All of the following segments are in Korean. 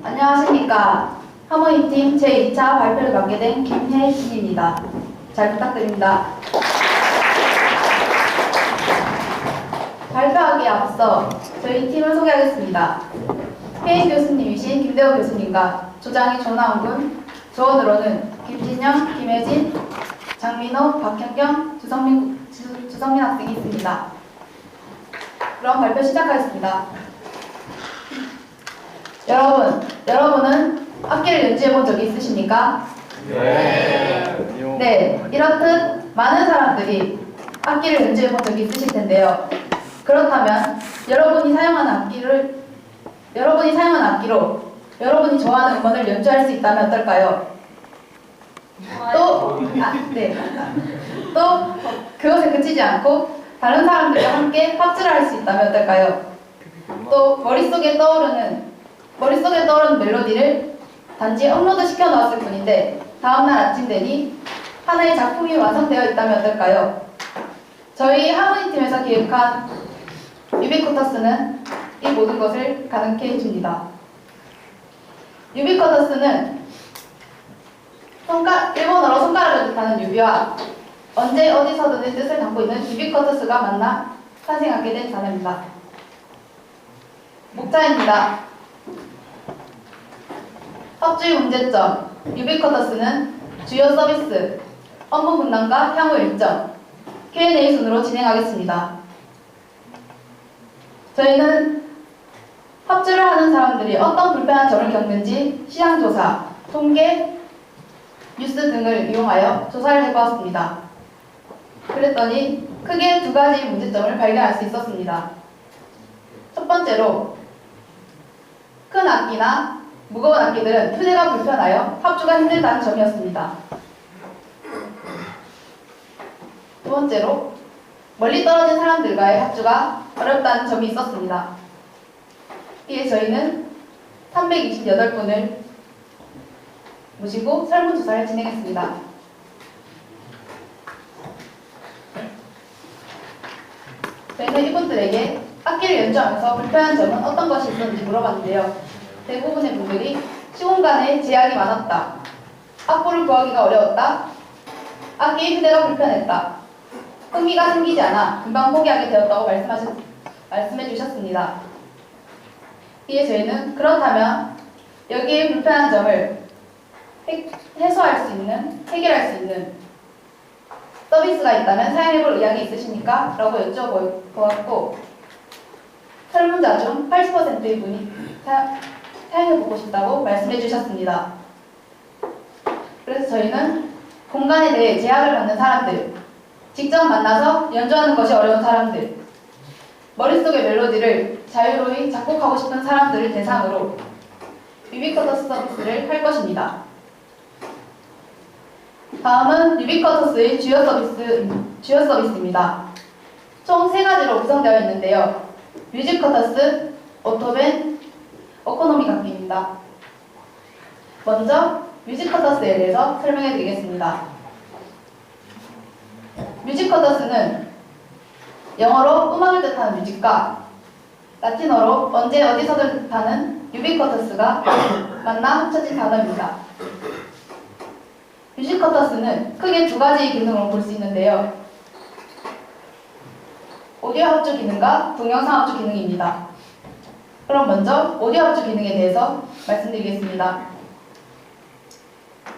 안녕하십니까. 하모니팀 제2차 발표를 맡게 된 김혜진입니다. 잘 부탁드립니다. 발표하기에 앞서 저희 팀을 소개하겠습니다. 회의 교수님이신 김대호 교수님과 조장희 조나훈, 조원으로는 김진영, 김혜진, 장민호, 박현경, 주성민 학생이 있습니다. 그럼 발표 시작하겠습니다. 여러분은 악기를 연주해 본 적이 있으십니까? 네, 이렇듯 많은 사람들이 악기를 연주해 본 적이 있으실 텐데요. 그렇다면 여러분이 사용하는 악기로 여러분이 좋아하는 음원을 연주할 수 있다면 어떨까요? 또 그것에 그치지 않고 다른 사람들과 함께 합주를 할 수 있다면 어떨까요? 또 머릿속에 떠오르는 멜로디를 단지 업로드 시켜 놓았을 뿐인데 다음날 아침 되니 하나의 작품이 완성되어 있다면 어떨까요? 저희 하모니팀에서 기획한 유비쿼터스는 이 모든 것을 가능케 해줍니다. 유비쿼터스는 일본어로 손가락을 뜻하는 유비와 언제 어디서든의 뜻을 담고 있는 유비쿼터스가 만나 탄생하게 된 단어입니다. 목차입니다. 합주의 문제점, 유비쿼터스는 주요 서비스, 업무 분담과 향후 일정, Q&A 순으로 진행하겠습니다. 저희는 합주를 하는 사람들이 어떤 불편한 점을 겪는지 시장조사, 통계, 뉴스 등을 이용하여 조사를 해보았습니다. 그랬더니 크게 두 가지 문제점을 발견할 수 있었습니다. 첫 번째로 큰 악기나 무거운 악기들은 휴대가 불편하여 합주가 힘들다는 점이었습니다. 두 번째로 멀리 떨어진 사람들과의 합주가 어렵다는 점이 있었습니다. 이에 저희는 328분을 모시고 설문조사를 진행했습니다. 저희는 이분들에게 악기를 연주하면서 불편한 점은 어떤 것이 있었는지 물어봤는데요. 대부분의 분들이 시공간에 제약이 많았다, 악보를 구하기가 어려웠다, 악기의 휴대가 불편했다, 흥미가 생기지 않아 금방 포기하게 되었다고 말씀해 주셨습니다. 이에 저희는 그렇다면 여기에 불편한 점을 해결할 수 있는 서비스가 있다면 사용해볼 의향이 있으십니까? 라고 여쭤보았고 설문자 중 80%의 분이 사용해보고 싶다고 말씀해 주셨습니다. 그래서 저희는 공간에 대해 제약을 받는 사람들, 직접 만나서 연주하는 것이 어려운 사람들, 머릿속의 멜로디를 자유로이 작곡하고 싶은 사람들을 대상으로 유비쿼터스 서비스를 할 것입니다. 다음은 유비쿼터스의 주요 서비스입니다. 총 3가지로 구성되어 있는데요. 뮤직쿼터스, 오토밴, 오코노미 악기입니다. 먼저 뮤직쿼터스에 대해서 설명해 드리겠습니다. 뮤직쿼터스는 영어로 음악을 뜻하는 뮤직과 라틴어로 언제 어디서든 뜻하는 유비쿼터스가 만나 합쳐진 단어입니다. 뮤직쿼터스는 크게 2가지 기능으로 볼 수 있는데요. 오디오 합주 기능과 동영상 합주 기능입니다. 그럼 먼저 오디오 합주 기능에 대해서 말씀드리겠습니다.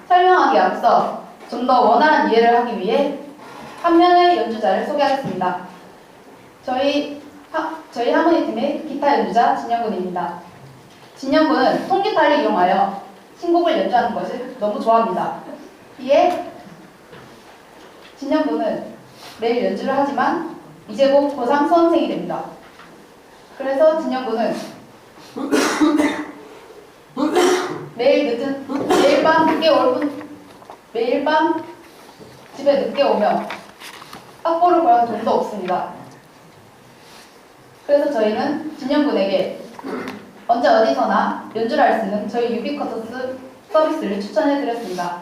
설명하기에 앞서 좀 더 원활한 이해를 하기 위해 한 명의 연주자를 소개하겠습니다. 저희 하모니팀의 기타 연주자 진영군입니다. 진영군은 통기타를 이용하여 신곡을 연주하는 것을 너무 좋아합니다. 이에 진영군은 매일 연주를 하지만 이제 곧 고3 수험생이 됩니다. 그래서 진영군은 매일 밤 집에 늦게 오며 악보를 구할 돈도 없습니다. 그래서 저희는 진영군에게 언제 어디서나 연주를 할 수 있는 저희 유비쿼터스 서비스를 추천해 드렸습니다.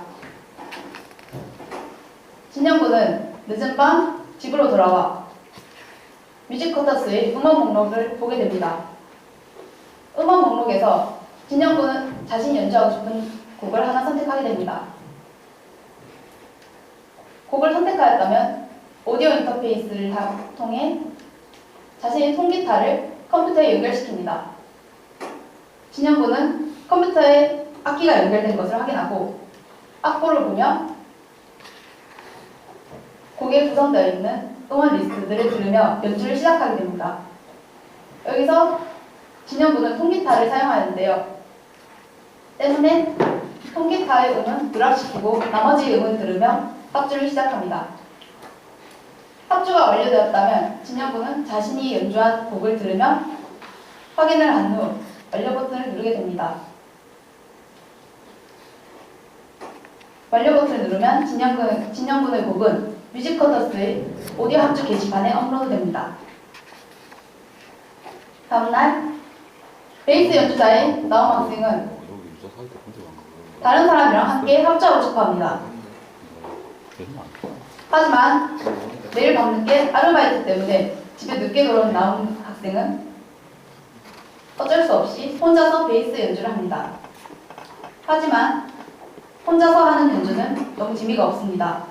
진영군은 늦은 밤 집으로 돌아와 뮤직쿼터스의 음원 목록을 보게 됩니다. 음원 목록에서 진영군은 자신이 연주하고 싶은 곡을 하나 선택하게 됩니다. 곡을 선택하였다면 오디오 인터페이스를 통해 자신의 통기타를 컴퓨터에 연결시킵니다. 진영군은 컴퓨터에 악기가 연결된 것을 확인하고 악보를 보며 곡에 구성되어 있는 음원 리스트들을 들으며 연주를 시작하게 됩니다. 여기서 진영군은 통기타를 사용하는데요. 때문에 통기타의 음은 누락시키고 나머지 음은 들으며 합주를 시작합니다. 합주가 완료되었다면 진영군은 자신이 연주한 곡을 들으며 확인을 한 후 완료 버튼을 누르게 됩니다. 완료 버튼을 누르면 진영군의 곡은 뮤직커터스의 오디오 합주 게시판에 업로드됩니다. 다음날 베이스 연주자의 나온 학생은 다른 사람이랑 함께 합주하고 싶어 합니다. 하지만 매일 밤늦게 아르바이트 때문에 집에 늦게 돌아온 나온 학생은 어쩔 수 없이 혼자서 베이스 연주를 합니다. 하지만 혼자서 하는 연주는 너무 재미가 없습니다.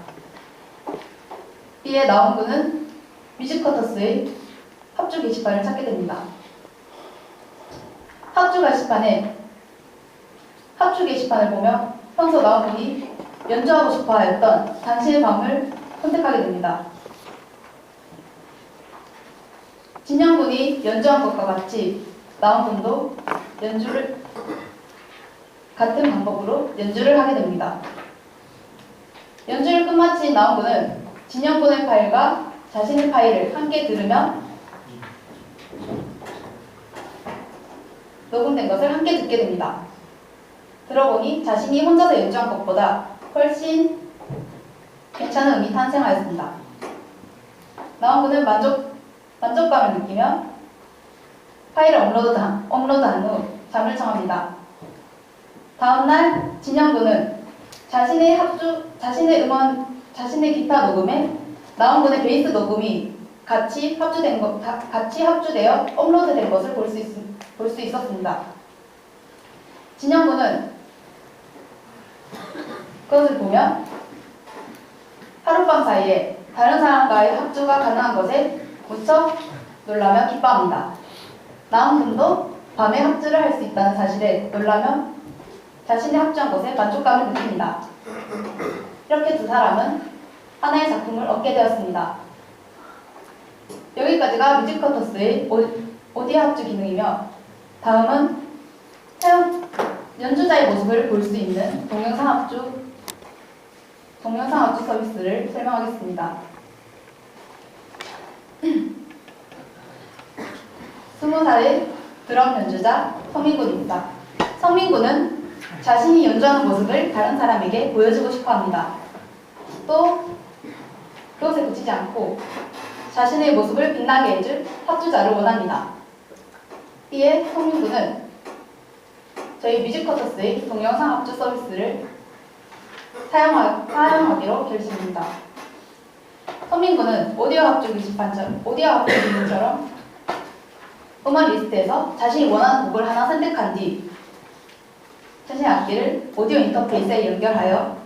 이에 나온군은 뮤직커터스의 합주 게시판을 찾게 됩니다. 합주 게시판을 보며 평소 나온군이 연주하고 싶어 하였던 당신의 밤을 선택하게 됩니다. 진영군이 연주한 것과 같이 나온군도 같은 방법으로 연주를 하게 됩니다. 연주를 끝마친 나온군은 진영군의 파일과 자신의 파일을 함께 들으며 녹음된 것을 함께 듣게 됩니다. 들어보니 자신이 혼자서 연주한 것보다 훨씬 괜찮은 음이 탄생하였습니다. 나온군은 만족감을 느끼며 파일을 업로드한 후 잠을 청합니다. 다음날 진영군은 자신의 기타 녹음에 나온군의 베이스 녹음이 같이 합주되어 업로드된 것을 볼 수 있었습니다. 진영군은 그것을 보며 하룻밤 사이에 다른 사람과의 합주가 가능한 것에 무척 놀라며 기뻐합니다. 나온군도 밤에 합주를 할 수 있다는 사실에 놀라며 자신이 합주한 것에 만족감을 느낍니다. 이렇게 두 사람은 하나의 작품을 얻게 되었습니다. 여기까지가 뮤직커터스의 오디오 합주 기능이며 다음은 연주자의 모습을 볼 수 있는 동영상 합주 서비스를 설명하겠습니다. 20살의 드럼 연주자 성민군입니다. 성민군은 자신이 연주하는 모습을 다른 사람에게 보여주고 싶어 합니다. 또 그것에 그치지 않고 자신의 모습을 빛나게 해줄 합주자를 원합니다. 이에 성민군은 저희 뮤직커터스의 동영상 합주 서비스를 사용하기로 결심합니다. 성민군은 오디오 합주 기능처럼 음원 리스트에서 자신이 원하는 곡을 하나 선택한 뒤 자신의 악기를 오디오 인터페이스에 연결하여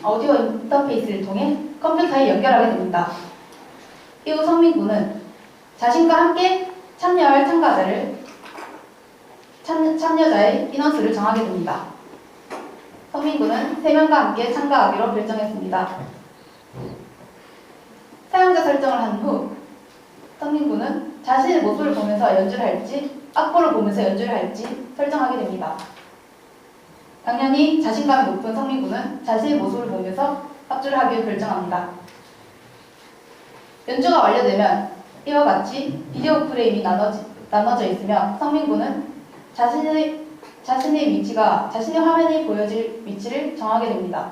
오디오 인터페이스를 통해 컴퓨터에 연결하게 됩니다. 이후 성민군은 자신과 함께 참여할 참여자의 인원수를 정하게 됩니다. 성민군은 3명과 함께 참가하기로 결정했습니다. 사용자 설정을 한 후 성민군은 자신의 모습을 보면서 연주를 할지 악보를 보면서 연주를 할지 설정하게 됩니다. 당연히 자신감이 높은 성민군은 자신의 모습을 보면서 합주를 하기로 결정합니다. 연주가 완료되면 이와 같이 비디오 프레임이 나눠져 있으며 성민군은 자신의 위치가 자신의 화면에 보여질 위치를 정하게 됩니다.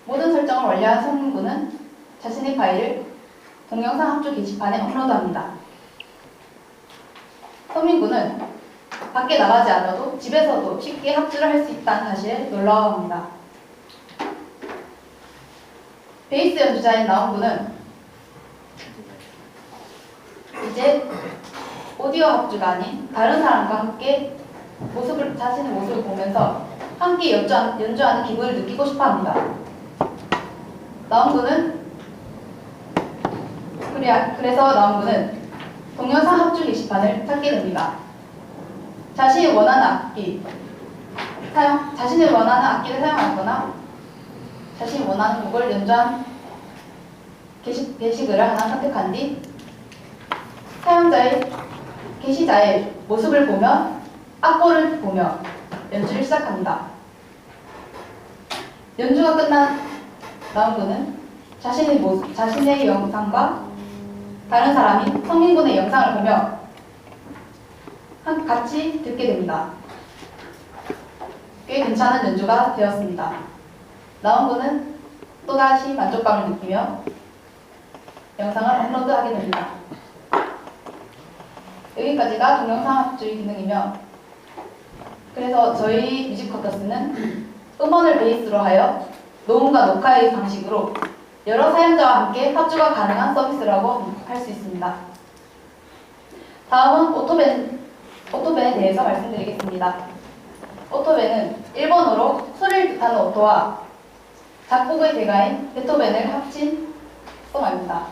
모든 설정을 완료한 성민군은 자신의 파일을 동영상 합주 게시판에 업로드합니다. 성민군은 밖에 나가지 않아도 집에서도 쉽게 합주를 할 수 있다는 사실에 놀라워합니다. 베이스 연주자인 나온군은 이제 오디오 합주가 아닌 다른 사람과 함께 자신의 모습을 보면서 함께 연주하는 기분을 느끼고 싶어 합니다. 그래서 나온군은 동영상 합주 게시판을 찾게 됩니다. 자신이 원하는 악기를 사용하거나 자신이 원하는 곡을 연주한 게시글을 하나 선택한 뒤 게시자의 모습을 보며 악보를 보며 연주를 시작합니다. 연주가 끝난 나온군은 자신의 영상과 다른 사람인 성인군의 영상을 보며 같이 듣게 됩니다. 꽤 괜찮은 연주가 되었습니다. 나온군은 또다시 만족감을 느끼며 영상을 업로드하게 됩니다. 여기까지가 동영상 합주의 기능이며, 그래서 저희 뮤직커터스는 음원을 베이스로 하여 녹음과 녹화의 방식으로 여러 사용자와 함께 합주가 가능한 서비스라고 할 수 있습니다. 다음은 오토벤에 대해서 말씀드리겠습니다. 오토벤은 일본어로 소리를 뜻하는 오토와 작곡의 대가인 베토벤을 합친 말입니다.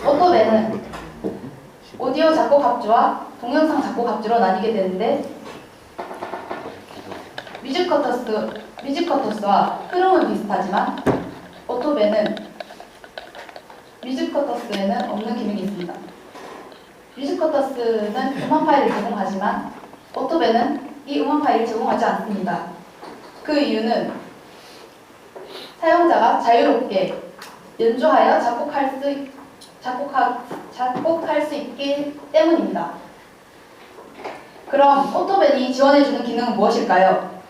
오토벤은 오디오 작곡 합주와 동영상 작곡 합주로 나뉘게 되는데, 뮤직커터스와 흐름은 비슷하지만 뮤직커터스에는 없는 기능이 있습니다. 뮤직커터스는 음원 파일을 제공하지만 오토벤은 이 음원 파일을 제공하지 않습니다. 그 이유는 사용자가 자유롭게 연주하여 작곡할 수 있기 때문입니다. 그럼 오토벤이 지원해주는 기능은 무엇일까요?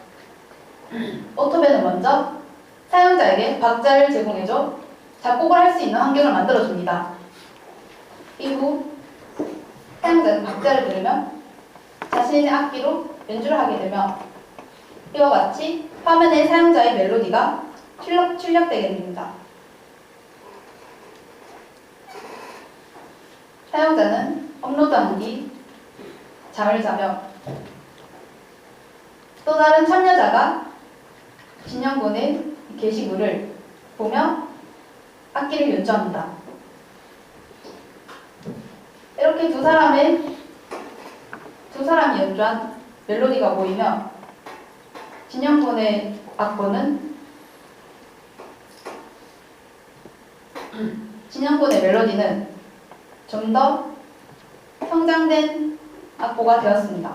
오토벤은 먼저 사용자에게 박자를 제공해줘 작곡을 할 수 있는 환경을 만들어줍니다. 이후 사용자는 박자를 들으면 자신의 악기로 연주를 하게 되며 이와 같이 화면에 사용자의 멜로디가 출력되게 됩니다. 사용자는 업로드한 뒤 잠을 자며 또 다른 참여자가 진영군의 게시물을 보며 악기를 연주합니다. 이렇게 두 사람이 연주한 멜로디가 보이며 진영군의 멜로디는 좀 더 성장된 악보가 되었습니다.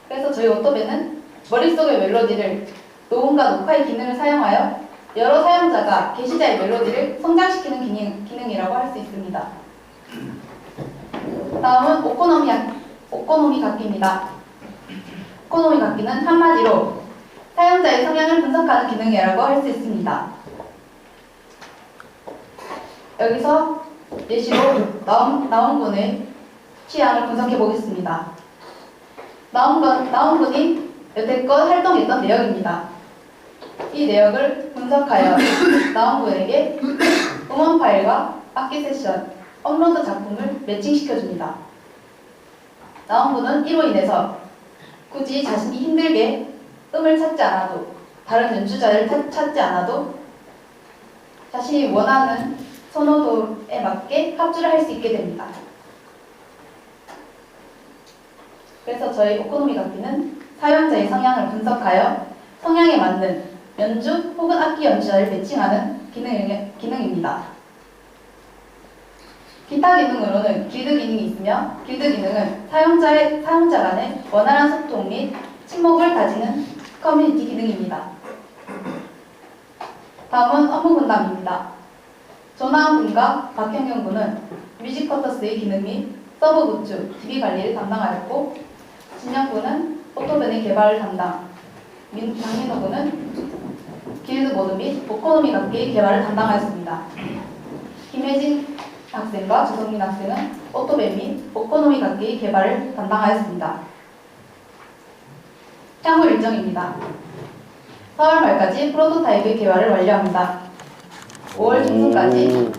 그래서 저희 오토벤은 머릿속의 멜로디를 녹음과 녹화의 기능을 사용하여 여러 사용자가 게시자의 멜로디를 성장시키는 기능이라고 할 수 있습니다. 다음은 오코노미 각기입니다. 오코노미 각기는 한마디로 사용자의 성향을 분석하는 기능이라고 할 수 있습니다. 여기서 예시로 나온군의 취향을 분석해 보겠습니다. 나온군이 여태껏 활동했던 내역입니다. 이 내역을 분석하여 나온군에게 음원 파일과 악기 세션, 업로드 작품을 매칭시켜줍니다. 나온군은 이로 인해서 굳이 자신이 힘들게 음을 찾지 않아도, 다른 연주자를 찾지 않아도 자신이 원하는 선호도에 맞게 합주를 할 수 있게 됩니다. 그래서 저희 오코노미 각기는 사용자의 성향을 분석하여 성향에 맞는 연주 혹은 악기 연주자를 매칭하는 기능입니다. 기타 기능으로는 길드 기능이 있으며, 길드 기능은 사용자 간의 원활한 소통 및 친목을 다지는 커뮤니티 기능입니다. 다음은 업무 분담입니다. 조나은 군과 박현경 군은 뮤직커터스의 기능 및 서브 굿즈, DB 관리를 담당하였고, 진영 군은 오토벤의 개발을 담당, 장민호 군은 길드 모드 및 오코노미 각기의 개발을 담당하였습니다. 김혜진 학생과 조성민 학생은 오토벤 및 오코노미 각기의 개발을 담당하였습니다. 향후 일정입니다. 4월 말까지 프로토타입의 개발을 완료합니다. 5월 중순까지